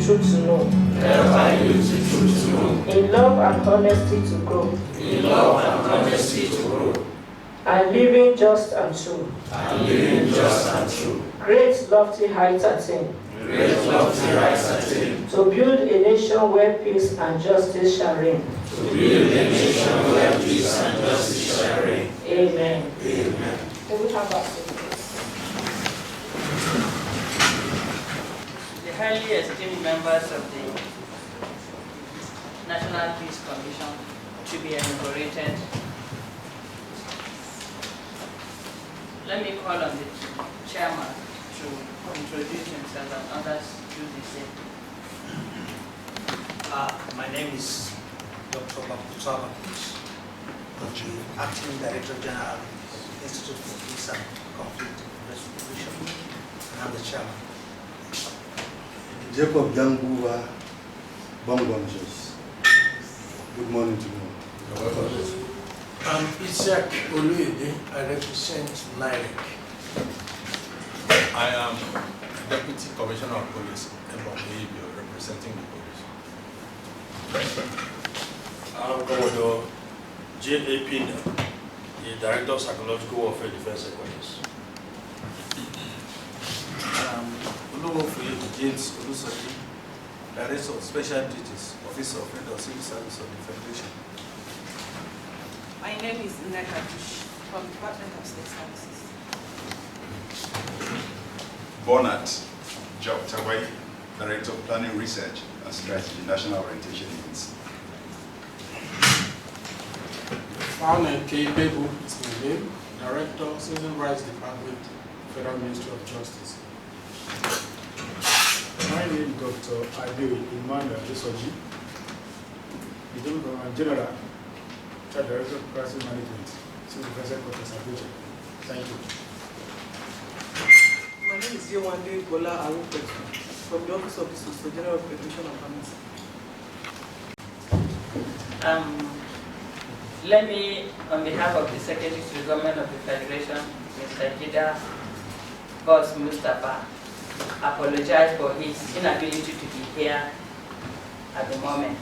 truth to know. Help our youth the truth to know. In love and honesty to grow. In love and honesty to grow. And living just and true. And living just and true. Great lofty heights attain. Great lofty heights attain. To build a nation where peace and justice shall reign. To build a nation where peace and justice shall reign. Amen. Amen. Can we have our certificates? The highly esteemed members of the National Peace Commission to be inaugurated. Let me call on the chairman to introduce himself and others do the same. My name is Dr. Bakuta Bakuch, the Acting Director General, Institute for Peace and Conflict Resolution, and I'm the chairman. Jacob Yanguwa Bongonjos. Good morning to you. I'm Isaac Oluide. I represent NIREC. I am Deputy Commissioner of Police, representing the police. I'm Commodore J.A. Pina, the Director of Psychological Warfare Defense Headquarters. Oluwofuye James Olusoji, Director of Special Duties, Officer of Federal Civil Service of the Federation. My name is Nneka Tush from the Department of State Services. Bonat Job Tawai, Director of Planning Research and Strategy, National Orientation Agency. Founder K. Bebu is my name, Director, Civil Rights Department, Federal Ministry of Justice. My name is Dr. Adewi Imanda Isoji, General, Chief Director of Crisis Management, Civil Defense Headquarters, Abuja. Thank you. My name is Yewande Bola Arupe from the Office of the Solicitor General of Federation of Armies. Let me, on behalf of the Secretary to the Government of the Federation, Mr. Gida Boss Mustafa, apologize for his inability to be here at the moment.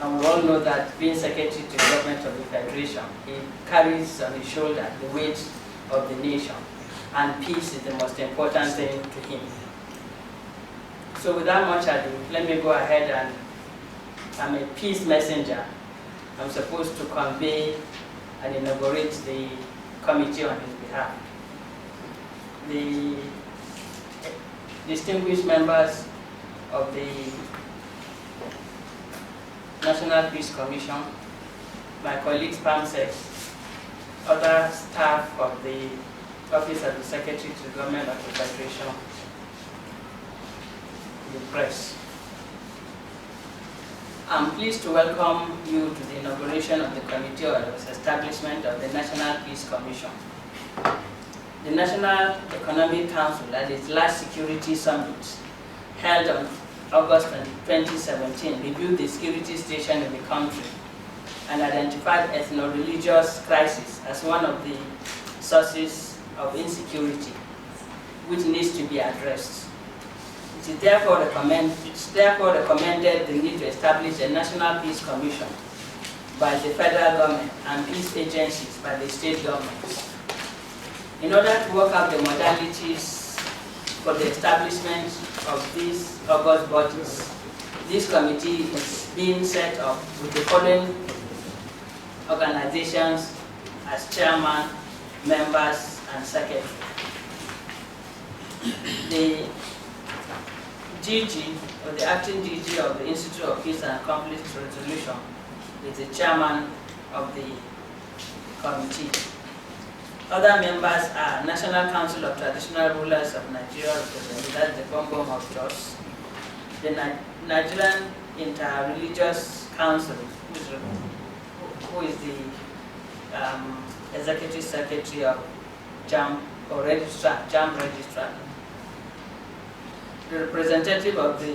And we all know that being Secretary to the Government of the Federation, he carries on his shoulder the weight of the nation, and peace is the most important thing to him. So without much ado, let me go ahead and I'm a peace messenger. I'm supposed to convey and inaugurate the committee on his behalf. The distinguished members of the National Peace Commission, my colleagues PAMSEC, other staff of the Office of the Secretary to the Government of the Federation, the press. I'm pleased to welcome you to the inauguration of the Committee on the Establishment of the National Peace Commission. The National Economic Council at its last security summit held on August 2017 reviewed the security situation in the country and identified ethno-religious crisis as one of the sources of insecurity which needs to be addressed. It is therefore recommended the need to establish a National Peace Commission by the federal government and peace agencies by the state governments. In order to work out the modalities for the establishment of these august bodies, this committee is being set up with the following organizations as chairman, members, and secretary. The DG, or the acting DG of the Institute of Peace and Conflict Resolution, is the chairman of the committee. Other members are National Council of Traditional Rulers of Nigeria, that's the Bongbong of Jos, the Nigerian Inter-Religious Council, who is the Executive Secretary of JAM, or Registrar, JAM Registrar, the representative of the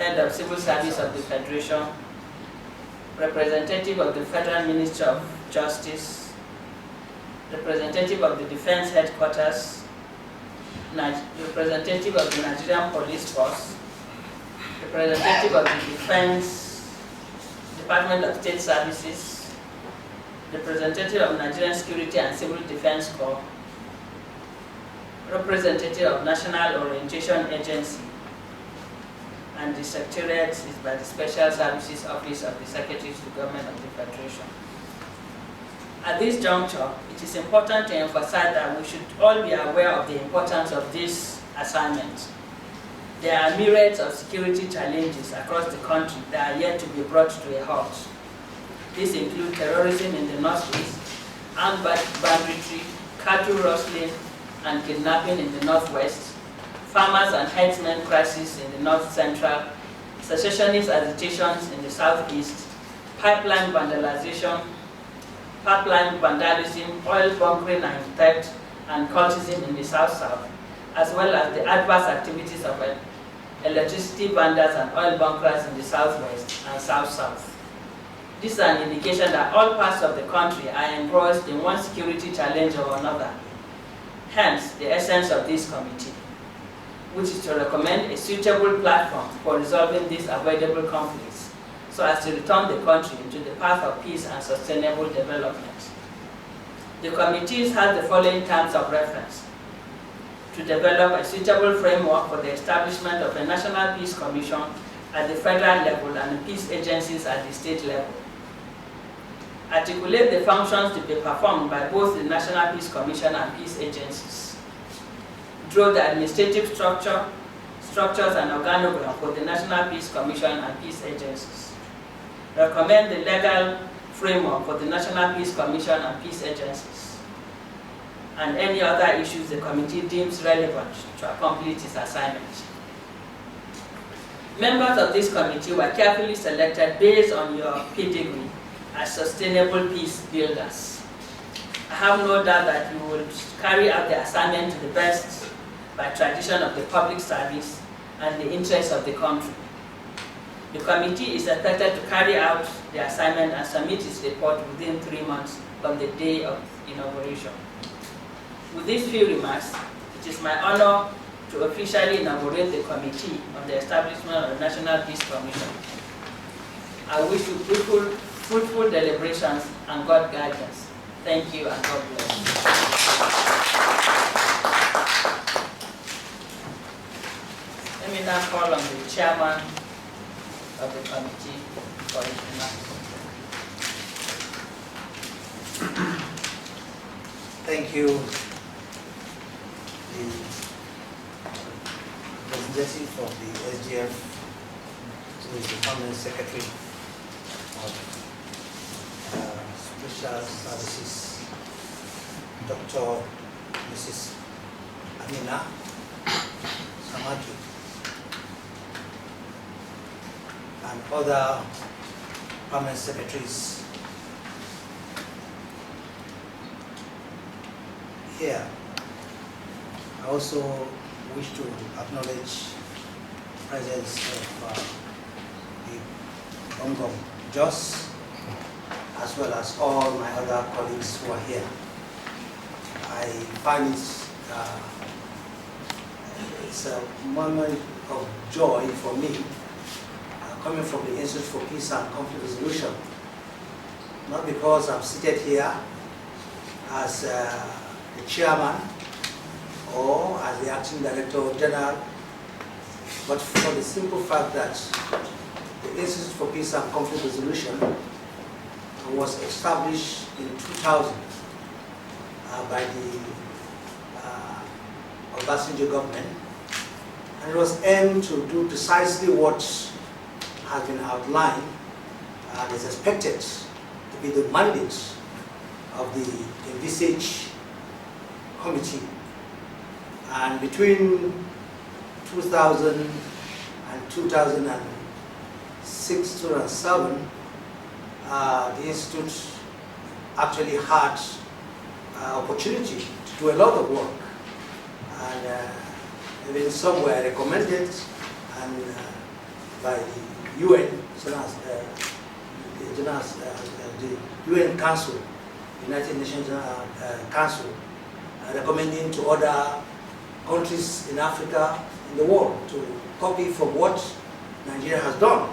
Head of Civil Service of the Federation, representative of the Federal Ministry of Justice, representative of the Defense Headquarters, representative of the Nigerian Police Force, representative of the Defense Department of State Services, representative of Nigerian Security and Civil Defense Corps, representative of National Orientation Agency, and the Secretariat is by the Special Services Office of the Secretary to the Government of the Federation. At this juncture, it is important to emphasize that we should all be aware of the importance of this assignment. There are myriads of security challenges across the country that are yet to be brought to a halt. These include terrorism in the northeast, armed banditry, cattle rustling and kidnapping in the northwest, farmers and herdsmen crisis in the north central, secessionist agitations in the southeast, pipeline vandalism, oil bunkering and theft, and cultism in the south-south, as well as the adverse activities of electricity vendors and oil bunkers in the southwest and south-south. This is an indication that all parts of the country are engrossed in one security challenge or another. Hence, the essence of this committee, which is to recommend a suitable platform for resolving these avoidable conflicts, so as to return the country into the path of peace and sustainable development. The committee has the following terms of reference: to develop a suitable framework for the establishment of a National Peace Commission at the federal level and peace agencies at the state level. Articulate the functions to be performed by both the National Peace Commission and peace agencies. Draw the administrative structures and organogram for the National Peace Commission and peace agencies. Recommend the legal framework for the National Peace Commission and peace agencies, and any other issues the committee deems relevant to accomplish its assignment. Members of this committee were carefully selected based on your pedigree as sustainable peace builders. I have no doubt that you will carry out the assignment to the best by tradition of the public service and the interests of the country. The committee is expected to carry out the assignment and submit its report within 3 months from the day of inauguration. With these few remarks, it is my honor to officially inaugurate the Committee on the Establishment of the National Peace Commission. I wish you fruitful deliberations and God guidance. Thank you and God bless. Let me now call on the chairman of the committee for his remarks. Thank you, the representative of the SGF, who is the permanent secretary of Special Services, Dr. Mrs. Amina Samaki, and other permanent secretaries here. I also wish to acknowledge the presence of the Bongong Jos, as well as all my other colleagues who are here. I find it's a moment of joy for me, coming from the Institute for Peace and Conflict Resolution, not because I'm seated here as the chairman or as the acting director general, but for the simple fact that the Institute for Peace and Conflict Resolution was established in 2000 by the Obasanjo government, and it was aimed to do precisely what has been outlined and is expected to be the mandate of the envisaged committee. And between 2000 and 2006, 2007, the Institute actually had opportunity to do a lot of work, and even some were recommended and by the UN, the UN Council, United Nations Council, recommending to other countries in Africa, in the world, to copy from what Nigeria has done.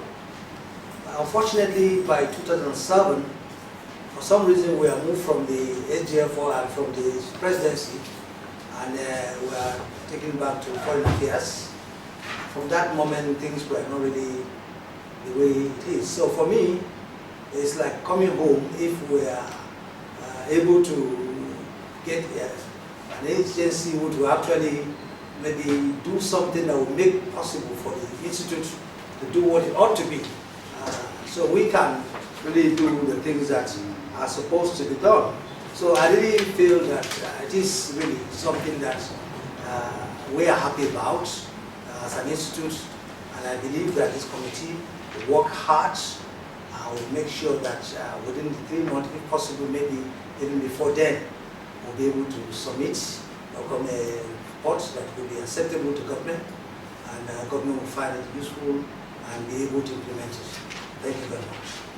Unfortunately, by 2007, for some reason we are moved from the SGF4 and from the presidency, and we are taken back to foreign affairs. From that moment, things were not really the way it is. So for me, it's like coming home if we are able to get an agency who actually maybe do something that will make possible for the institute to do what it ought to be. So we can really do the things that are supposed to be done. So I really feel that it is really something that we are happy about as an institute, and I believe that this committee will work hard and will make sure that within the 3 months, if possible, maybe even before then, we'll be able to submit a report that will be acceptable to government, and government will find it useful and be able to implement it. Thank you very much.